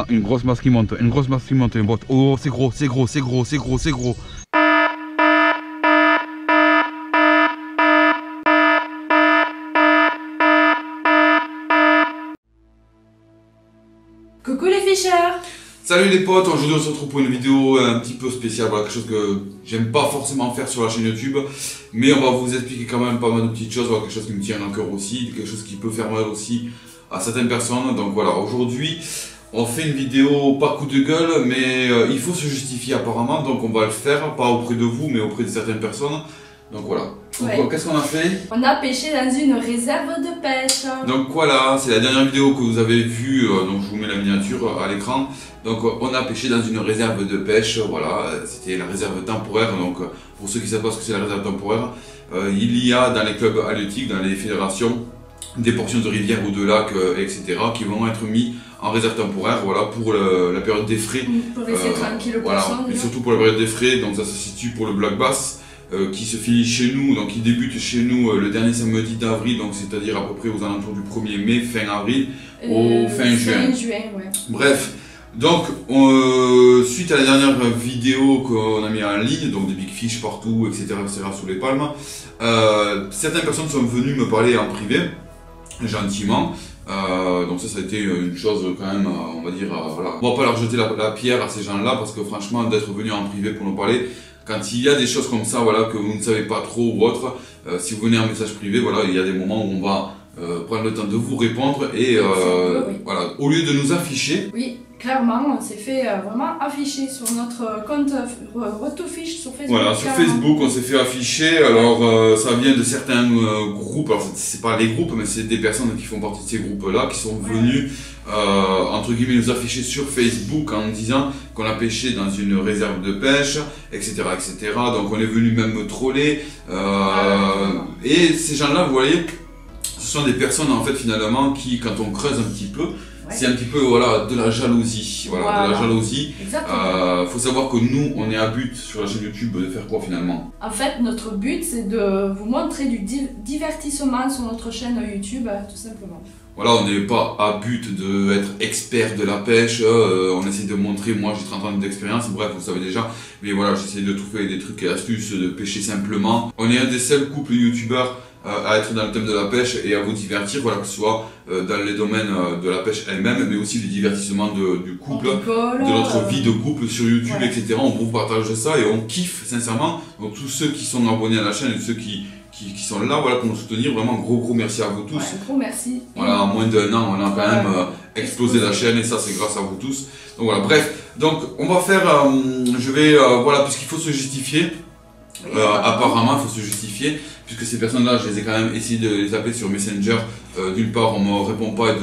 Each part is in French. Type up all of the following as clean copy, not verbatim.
Une grosse masse qui monte, une grosse masse qui monte, oh c'est gros, c'est gros, c'est gros, c'est gros, c'est gros. Coucou les ficheurs! Salut les potes, aujourd'hui on se retrouve pour une vidéo un petit peu spéciale, voilà, quelque chose que j'aime pas forcément faire sur la chaîne YouTube, mais on va vous expliquer quand même pas mal de petites choses, voilà, quelque chose qui me tient à cœur aussi, quelque chose qui peut faire mal aussi à certaines personnes. Donc voilà, aujourd'hui on fait une vidéo pas coup de gueule, mais il faut se justifier apparemment, donc on va le faire, pas auprès de vous, mais auprès de certaines personnes. Donc voilà. Ouais. Qu'est-ce qu'on a fait? On a pêché dans une réserve de pêche. Donc voilà, c'est la dernière vidéo que vous avez vue, donc je vous mets la miniature à l'écran. Donc on a pêché dans une réserve de pêche, voilà, c'était la réserve temporaire. Donc pour ceux qui ne savent pas ce que c'est la réserve temporaire, il y a dans les clubs halieutiques, dans les fédérations, des portions de rivières ou de lacs, etc. qui vont être mis en réserve temporaire, voilà, pour la période des frais. Pour laisser tranquille le voilà, poisson. et surtout pour la période des frais, donc ça se situe pour le black bass. Qui se finit chez nous, donc qui débute chez nous le dernier samedi d'avril, donc c'est-à-dire à peu près aux alentours du 1er mai, fin avril, au fin juin. Ouais. Bref, donc suite à la dernière vidéo qu'on a mis en ligne, donc des big fish partout, etc., sous les palmes, certaines personnes sont venues me parler en privé, gentiment. Donc ça a été une chose quand même, on va dire, voilà. On va pas leur jeter la pierre à ces gens-là, parce que franchement, d'être venus en privé pour nous parler, quand il y a des choses comme ça, voilà, que vous ne savez pas trop ou autre, si vous venez en message privé, voilà, il y a des moments où on va prendre le temps de vous répondre et oui. voilà, au lieu de nous afficher. Oui, clairement, on s'est fait vraiment afficher sur notre compte Retofiche sur Facebook. Voilà, sur Facebook, on s'est fait afficher. Alors, ça vient de certains groupes. Alors, c'est pas les groupes, mais c'est des personnes qui font partie de ces groupes-là qui sont venus, entre guillemets, nous afficher sur Facebook en disant qu'on a pêché dans une réserve de pêche, etc., etc. Donc, on est venu même me troller. Et ces gens-là, vous voyez, ce sont des personnes, en fait, finalement, qui, quand on creuse un petit peu, c'est un petit peu, voilà, de la jalousie. Voilà, de la jalousie. Faut savoir que nous, on est à but sur la chaîne YouTube de faire quoi finalement? En fait, notre but, c'est de vous montrer du divertissement sur notre chaîne YouTube, tout simplement. Voilà, on n'est pas à but d'être expert de la pêche, on essaie de montrer, moi j'ai 30 ans d'expérience, bref, vous savez déjà, mais voilà, j'essaie de trouver des trucs et astuces, de pêcher simplement. On est un des seuls couples youtubeurs à être dans le thème de la pêche et à vous divertir, voilà, que ce soit dans les domaines de la pêche elle-même, mais aussi du divertissement du couple, de notre vie de couple sur YouTube, etc. On vous partage ça et on kiffe sincèrement. Donc tous ceux qui sont abonnés à la chaîne et ceux qui sont là, voilà, pour nous soutenir, vraiment gros merci à vous tous. Gros merci. Voilà, en moins d'un an, on a quand même explosé la chaîne et ça c'est grâce à vous tous. Donc voilà, bref, donc on va faire, je vais, voilà, puisqu'il faut se justifier. Apparemment, il faut se justifier, puisque ces personnes-là, je les ai quand même essayé de les appeler sur Messenger. D'une part, on me répond pas, et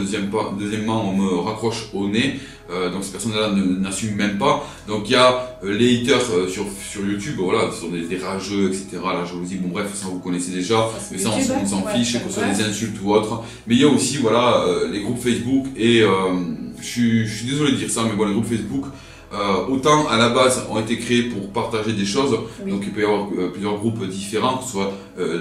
deuxièmement, on me raccroche au nez. Donc ces personnes-là n'assument même pas. Donc il y a les haters sur YouTube, voilà, ce sont des rageux, etc. La jalousie, bon bref, ça vous connaissez déjà, mais ça on s'en fiche, que ce soit des insultes ou autre. Mais il y a aussi, voilà, les groupes Facebook et je suis désolé de dire ça, mais bon, les groupes Facebook. Autant à la base ont été créés pour partager des choses, donc il peut y avoir plusieurs groupes différents, que ce soit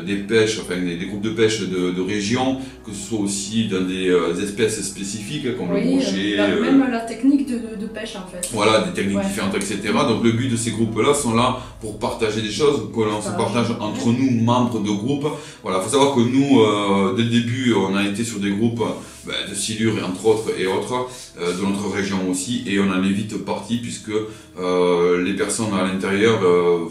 des pêches, enfin des groupes de pêche de région, que ce soit aussi dans des espèces spécifiques comme le brochet. Même la technique de pêche en fait. Voilà, des techniques différentes, etc. Donc le but de ces groupes-là sont là pour partager des choses, que l'on se partage entre nous, membres de groupes. Voilà, il faut savoir que nous, dès le début, on a été sur des groupes de silure et entre autres et autres, de notre région aussi, et on en est vite parti puisque les personnes à l'intérieur,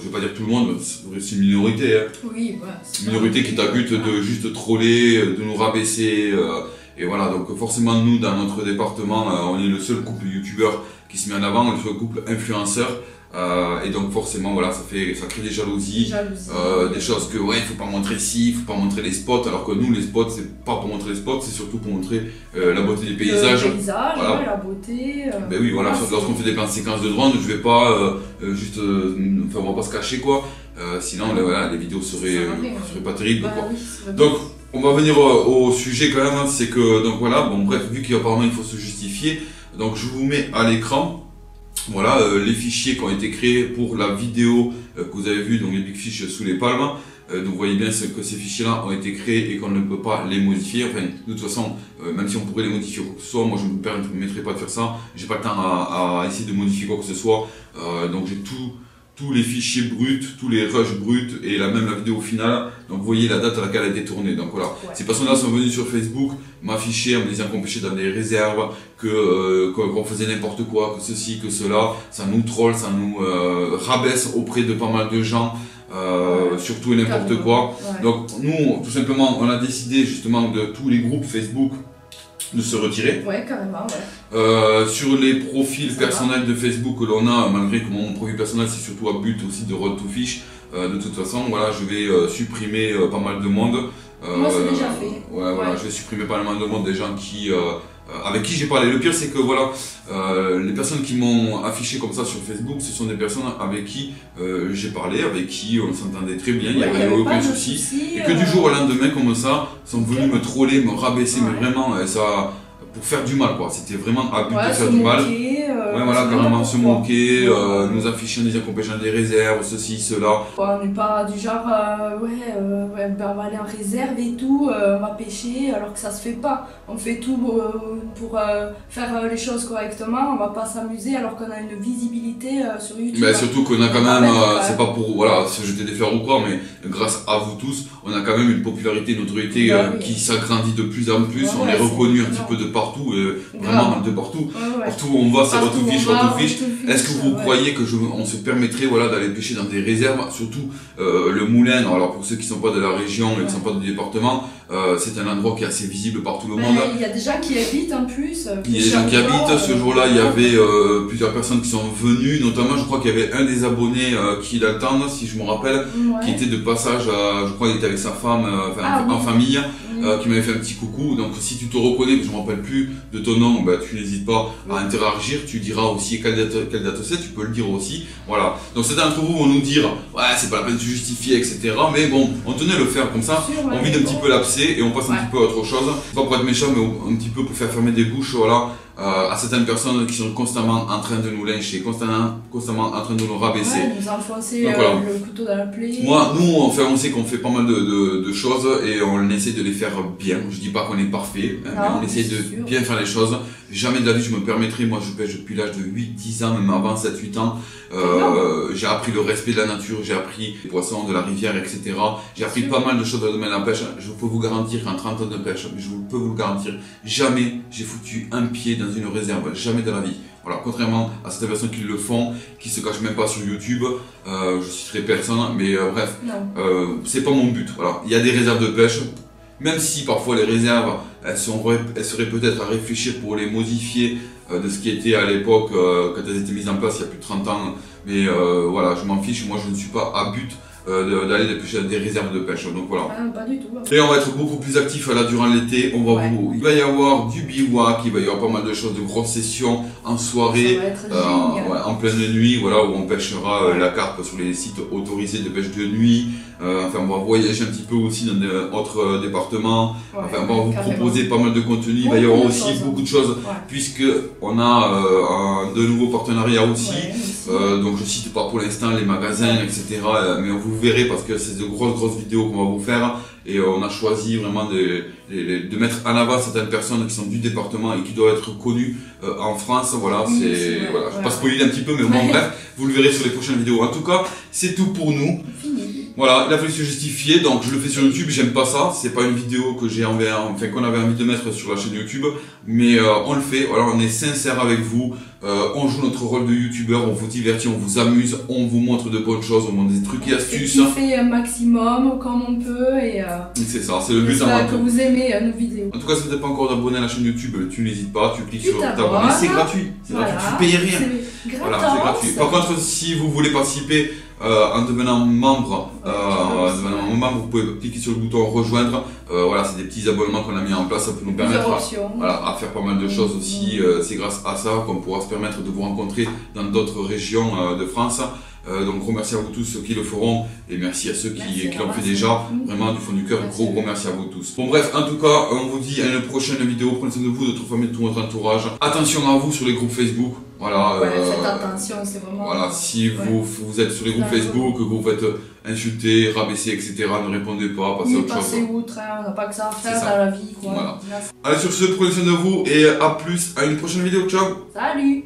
je vais pas dire tout le monde, c'est une minorité, oui, c'est une minorité qui est à but de juste troller, de nous rabaisser, et voilà, donc forcément nous dans notre département, on est le seul couple youtubeur qui se met en avant, le seul couple influenceur. Et donc forcément voilà, ça crée des jalousies, des choses que il faut pas montrer ci, il faut pas montrer les spots, alors que nous les spots c'est pas pour montrer les spots, c'est surtout pour montrer la beauté des paysages. Voilà. La beauté. Ben oui voilà, lorsqu'on fait des plans de séquences de drone, je vais pas juste, enfin on va pas se cacher quoi, sinon voilà, les vidéos seraient pas terribles quoi. Donc on va venir au sujet quand même, c'est que donc voilà, bon bref, vu qu'apparemment il faut se justifier, donc je vous mets à l'écran. Voilà les fichiers qui ont été créés pour la vidéo que vous avez vu, donc les big fish sous les palmes. Donc vous voyez bien que ces fichiers-là ont été créés et qu'on ne peut pas les modifier. Enfin, de toute façon, même si on pourrait les modifier quoi que ce soit, moi je ne me permettrai pas de faire ça. J'ai pas le temps à essayer de modifier quoi que ce soit. Donc j'ai tous les fichiers bruts, tous les rushs bruts et la vidéo finale. Donc vous voyez la date à laquelle elle a été tournée. Donc voilà, ces personnes-là sont venues sur Facebook m'afficher en me disant qu'on pêchait dans des réserves, qu'on faisait n'importe quoi, que ceci, que cela. Ça nous troll, ça nous rabaisse auprès de pas mal de gens. Surtout et n'importe quoi. Donc nous, tout simplement, on a décidé justement de tous les groupes Facebook de se retirer. Ouais, carrément, ouais. Sur les profils personnels de Facebook que l'on a, malgré que mon profil personnel c'est surtout à but aussi de road to fish, de toute façon, voilà, je vais supprimer pas mal de monde. Moi c'est déjà fait. Voilà, je vais supprimer pas mal de monde, des gens qui avec qui j'ai parlé. Le pire c'est que voilà, les personnes qui m'ont affiché comme ça sur Facebook, ce sont des personnes avec qui j'ai parlé, avec qui on s'entendait très bien, il n'y avait aucun souci. Et que du jour au lendemain comme ça, sont venus me troller, me rabaisser, mais vraiment ça pour faire du mal quoi. C'était vraiment à but de faire du mal. Voilà, carrément se moquer, nous afficher en disant qu'on pêche dans des réserves, ceci, cela. On n'est pas du genre, on va aller en réserve et tout, on va pêcher, alors que ça se fait pas. On fait tout pour faire les choses correctement, on va pas s'amuser alors qu'on a une visibilité sur YouTube. Mais surtout qu'on a quand même, c'est pas pour voilà, se jeter des fleurs ou quoi, mais grâce à vous tous, on a quand même une popularité, une notoriété qui s'agrandit de plus en plus, on est reconnu un petit peu de partout, vraiment de partout. Partout où on va, c'est Road to Fish. Est-ce que vous croyez que on se permettrait voilà, d'aller pêcher dans des réserves, surtout le Moulin, alors pour ceux qui ne sont pas de la région et qui ne sont pas du département, c'est un endroit qui est assez visible par tout le monde. Il y a des gens qui habitent en plus. Il y a des gens qui habitent. Ce jour-là, il y avait plusieurs personnes qui sont venues, notamment je crois qu'il y avait un des abonnés qui l'attendent, si je me rappelle, qui était de passage, je crois qu'il était avec sa femme, en famille, qui m'avait fait un petit coucou. Donc si tu te reconnais, je ne me rappelle plus de ton nom, bah, tu n'hésites pas à interagir, tu diras aussi quelle date c'est, tu peux le dire aussi. Voilà. Donc certains d'entre vous vont nous dire, ouais, c'est pas la peine de se justifier, etc. Mais bon, on tenait à le faire comme ça, on vide un petit peu l'abcès et on passe un petit peu à autre chose. Pas pour être méchant, mais un petit peu pour faire fermer des bouches, voilà. À certaines personnes qui sont constamment en train de nous lyncher, constamment en train de nous rabaisser. Nous enfoncer le couteau dans la plaie. On sait qu'on fait pas mal de choses et on essaie de les faire bien. Je dis pas qu'on est parfait, mais on essaie de bien faire les choses. Jamais de la vie je me permettrai, moi je pêche depuis l'âge de 8-10 ans, même avant 7-8 ans. J'ai appris le respect de la nature, j'ai appris les poissons de la rivière, etc. J'ai appris pas mal de choses dans le domaine de la pêche. Je peux vous garantir qu'en 30 ans de pêche, je peux vous le garantir, jamais j'ai foutu un pied dans une réserve, jamais de la vie. Voilà, contrairement à certaines personnes qui le font, qui se cachent même pas sur YouTube, je citerai personne, mais bref, c'est pas mon but. Voilà, il y a des réserves de pêche, même si parfois les réserves, elles seraient peut-être à réfléchir pour les modifier de ce qui était à l'époque quand elles étaient mises en place il y a plus de 30 ans. Mais voilà, je m'en fiche, moi je ne suis pas à but d'aller pêcher des réserves de pêche. Donc voilà. Pas du tout. Et on va être beaucoup plus actif là durant l'été. Il va y avoir du bivouac, il va y avoir pas mal de choses, de grosses sessions en soirée, en pleine nuit, voilà, où on pêchera la carpe sur les sites autorisés de pêche de nuit. Enfin, on va voyager un petit peu aussi dans d'autres départements. Enfin, on va vous proposer pas mal de contenu. Il va y avoir aussi beaucoup de choses, puisque on a de nouveaux partenariats aussi. Donc je cite pas pour l'instant les magasins, etc. Mais vous verrez parce que c'est de grosses vidéos qu'on va vous faire. Et on a choisi vraiment de mettre en avant certaines personnes qui sont du département et qui doivent être connues en France. Voilà, je vais pas spoiler un petit peu, mais bon, bref, vous le verrez sur les prochaines vidéos. En tout cas, c'est tout pour nous. Voilà, il a fallu se justifier, donc je le fais sur YouTube, j'aime pas ça, c'est pas une vidéo que qu'on avait envie de mettre sur la chaîne YouTube, mais on le fait, voilà, on est sincère avec vous, on joue notre rôle de youtubeur, on vous divertit, on vous amuse, on vous montre de bonnes choses, on montre des trucs et astuces. On fait un maximum comme on peut et c'est ça, c'est le but avant tout. Que vous aimez nos vidéos. En tout cas, si vous n'êtes pas encore abonné à la chaîne YouTube, tu n'hésites pas, tu cliques sur t'abonner, c'est gratuit, tu payes rien. Voilà, c'est gratuit. Par contre, si vous voulez participer en devenant membre, vous pouvez cliquer sur le bouton rejoindre. Voilà, c'est des petits abonnements qu'on a mis en place, ça peut nous permettre à faire pas mal de choses aussi. C'est grâce à ça qu'on pourra se permettre de vous rencontrer dans d'autres régions de France. Donc gros merci à vous tous ceux qui le feront et merci à ceux qui l'ont fait déjà, vraiment du fond du cœur, gros merci à vous tous. Bon bref, en tout cas on vous dit à une prochaine vidéo, prenez soin de vous, de votre famille, de tout votre entourage, attention à vous sur les groupes Facebook, Voilà, Ouais, faites attention, c'est vraiment... Voilà, si vous êtes sur les groupes Facebook, que vous faites insulter, rabaisser, etc., ne répondez pas, passez à autre chose. Passez outre, hein, on n'a pas que ça à faire dans la vie, quoi. Voilà. Allez, sur ce, prenez soin de vous et à plus, à une prochaine vidéo, ciao. Salut.